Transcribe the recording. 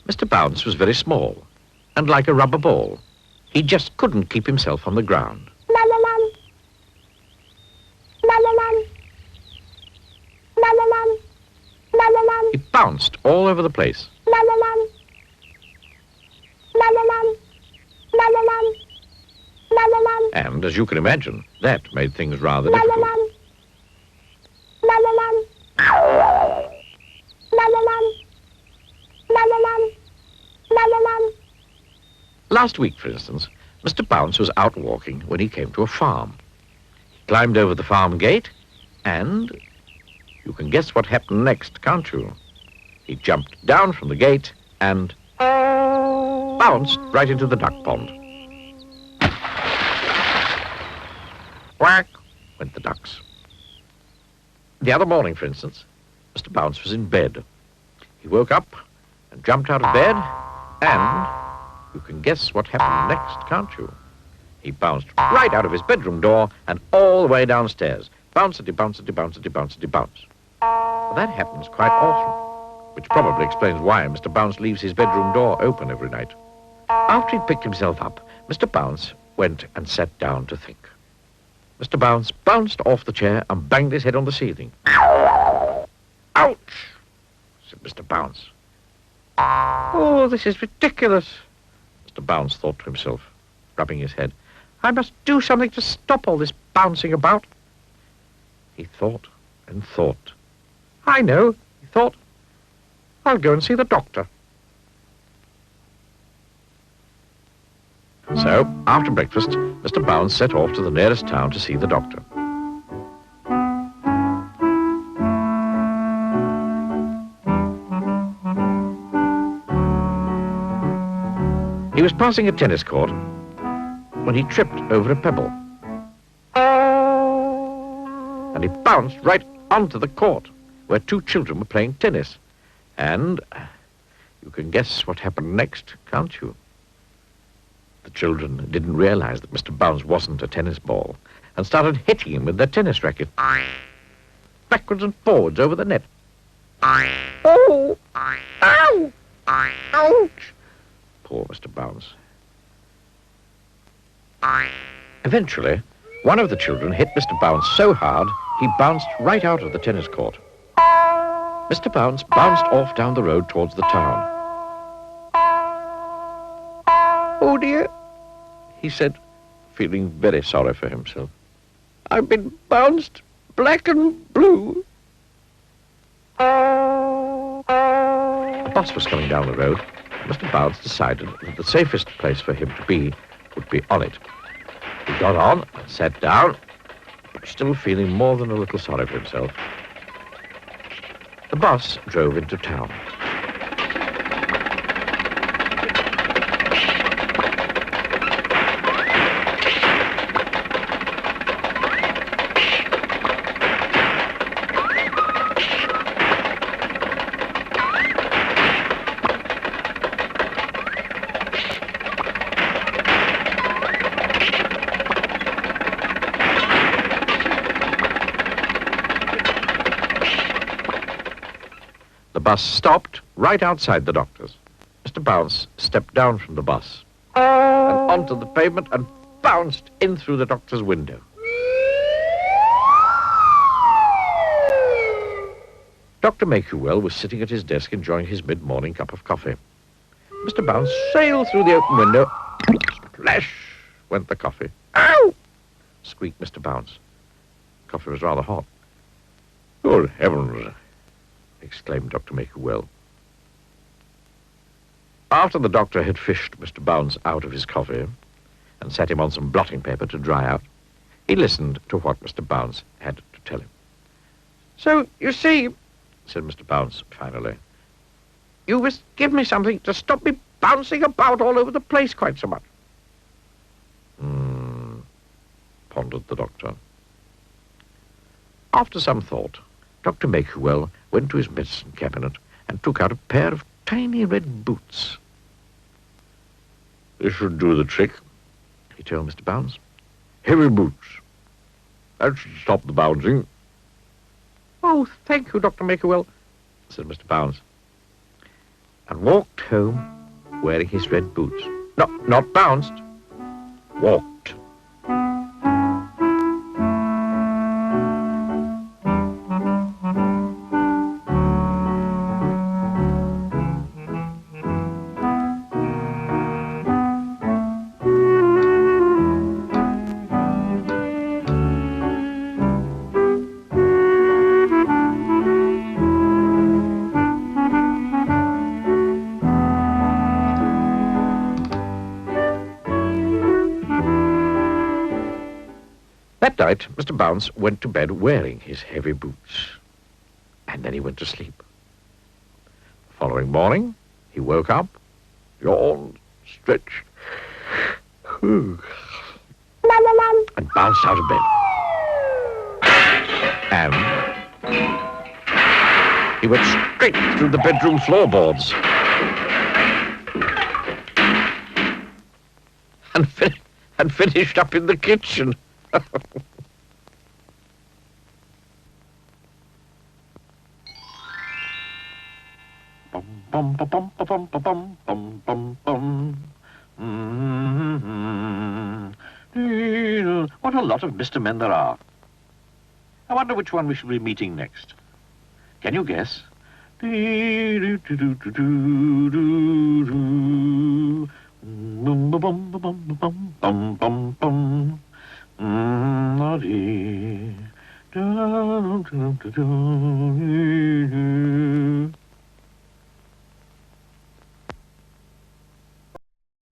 Mr. Bounce was very small, and like a rubber ball. He just couldn't keep himself on the ground. He bounced all over the place. And, as you can imagine, that made things rather difficult. Last week, for instance, Mr. Bounce was out walking when he came to a farm. He climbed over the farm gate, and you can guess what happened next, can't you? He jumped down from the gate and bounced right into the duck pond. Quack, went the ducks. The other morning, for instance, Mr. Bounce was in bed. He woke up and jumped out of bed, and you can guess what happened next, can't you? He bounced right out of his bedroom door and all the way downstairs. Bouncety, bouncety, bouncety, bouncety, bounce. Well, that happens quite often, which probably explains why Mr. Bounce leaves his bedroom door open every night. After he'd picked himself up, Mr. Bounce went and sat down to think. Mr. Bounce bounced off the chair and banged his head on the ceiling. Ouch, said Mr. Bounce. Oh, this is ridiculous, Mr. Bounce thought to himself, rubbing his head. I must do something to stop all this bouncing about. He thought and thought. I know, he thought. I'll go and see the doctor. So, after breakfast, Mr. Bounce set off to the nearest town to see the doctor. He was passing a tennis court when he tripped over a pebble. And he bounced right onto the court where two children were playing tennis. And you can guess what happened next, can't you? The children didn't realize that Mr. Bounce wasn't a tennis ball and started hitting him with their tennis racket. Backwards and forwards over the net. Oh! Ow! Ouch! Poor Mr. Bounce. Eventually, one of the children hit Mr. Bounce so hard, he bounced right out of the tennis court. Mr. Bounce bounced off down the road towards the town. Oh, dear, he said, feeling very sorry for himself. I've been bounced black and blue. A bus was coming down the road. Mr. Bounce decided that the safest place for him to be would be on it. He got on and sat down, but still feeling more than a little sorry for himself. The bus drove into town. The bus stopped right outside the doctor's. Mr. Bounce stepped down from the bus and onto the pavement and bounced in through the doctor's window. Dr. Makuwell was sitting at his desk enjoying his mid-morning cup of coffee. Mr. Bounce sailed through the open window. Splash went the coffee. Ow! Squeaked Mr. Bounce. Coffee was rather hot. Good heavens! Exclaimed Dr. Makuwell. After the doctor had fished Mr. Bounce out of his coffee and set him on some blotting paper to dry out, he listened to what Mr. Bounce had to tell him. So, you see, said Mr. Bounce finally, you must give me something to stop me bouncing about all over the place quite so much. Pondered the doctor. After some thought, Dr. Makuwell went to his medicine cabinet and took out a pair of tiny red boots. This should do the trick, he told Mr. Bounce. Heavy boots. That should stop the bouncing. Oh, thank you, Dr. Makuwell, said Mr. Bounce. and walked home wearing his red boots. No, not bounced. Walked. That night, Mr. Bounce went to bed wearing his heavy boots. And then he went to sleep. The following morning, he woke up, yawned, stretched, and bounced out of bed. And he went straight through the bedroom floorboards. And finished up in the kitchen. Bum, bum, bum, bum, bum, bum, bum, bum, bum. What a lot of Mr. Men there are. I wonder which one we shall be meeting next. Can you guess?